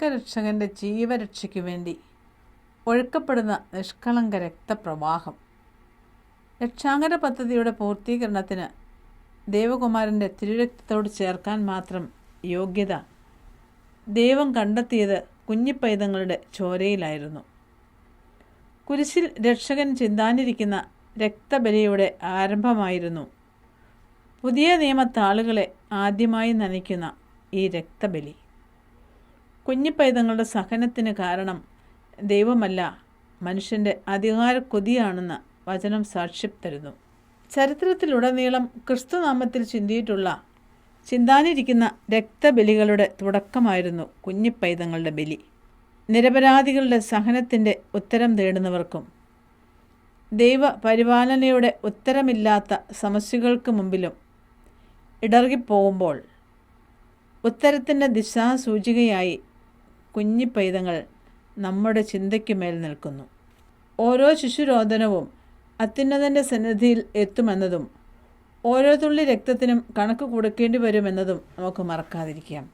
ലോകരക്ഷകൻ്റെ ജീവരക്ഷയ്ക്കു വേണ്ടി ഒഴുക്കപ്പെടുന്ന നിഷ്കളങ്ക രക്തപ്രവാഹം. രക്ഷാകര പദ്ധതിയുടെ പൂർത്തീകരണത്തിന് ദേവകുമാരൻ്റെ തിരുരക്തത്തോട് ചേർക്കാൻ മാത്രം യോഗ്യത ദൈവം കണ്ടെത്തിയത് കുഞ്ഞിപ്പൈതങ്ങളുടെ ചോരയിലായിരുന്നു. കുരിശിൽ രക്ഷകൻ ചിന്താനിരിക്കുന്ന രക്തബലിയുടെ ആരംഭമായിരുന്നു പുതിയ നിയമത്താളുകളെ ആദ്യമായി നനയ്ക്കുന്ന ഈ രക്തബലി. കുഞ്ഞിപ്പൈതങ്ങളുടെ സഹനത്തിന് കാരണം ദൈവമല്ല, മനുഷ്യൻ്റെ അധികാര കൊതിയാണെന്ന് വചനം സാക്ഷ്യം തരുന്നു. ചരിത്രത്തിലുടനീളം ക്രിസ്തുനാമത്തിൽ ചിന്താനിരിക്കുന്ന രക്തബലികളുടെ തുടക്കമായിരുന്നു കുഞ്ഞിപ്പൈതങ്ങളുടെ ബലി. നിരപരാധികളുടെ സഹനത്തിൻ്റെ ഉത്തരം തേടുന്നവർക്കും ദൈവ പരിപാലനയുടെ ഉത്തരമില്ലാത്ത സമസ്യകൾക്ക് മുമ്പിലും ഇടറിപ്പോകുമ്പോൾ ഉത്തരത്തിൻ്റെ ദിശാസൂചികയായി കുഞ്ഞിപ്പൈതങ്ങൾ നമ്മുടെ ചിന്തയ്ക്കുമേൽ നിൽക്കുന്നു. ഓരോ ശിശുരോദനവും അത്യുന്നതൻ്റെ സന്നിധിയിൽ എത്തുമെന്നതും ഓരോ തുള്ളി രക്തത്തിനും കണക്ക് കൊടുക്കേണ്ടി വരുമെന്നതും നമുക്ക് മറക്കാതിരിക്കാം.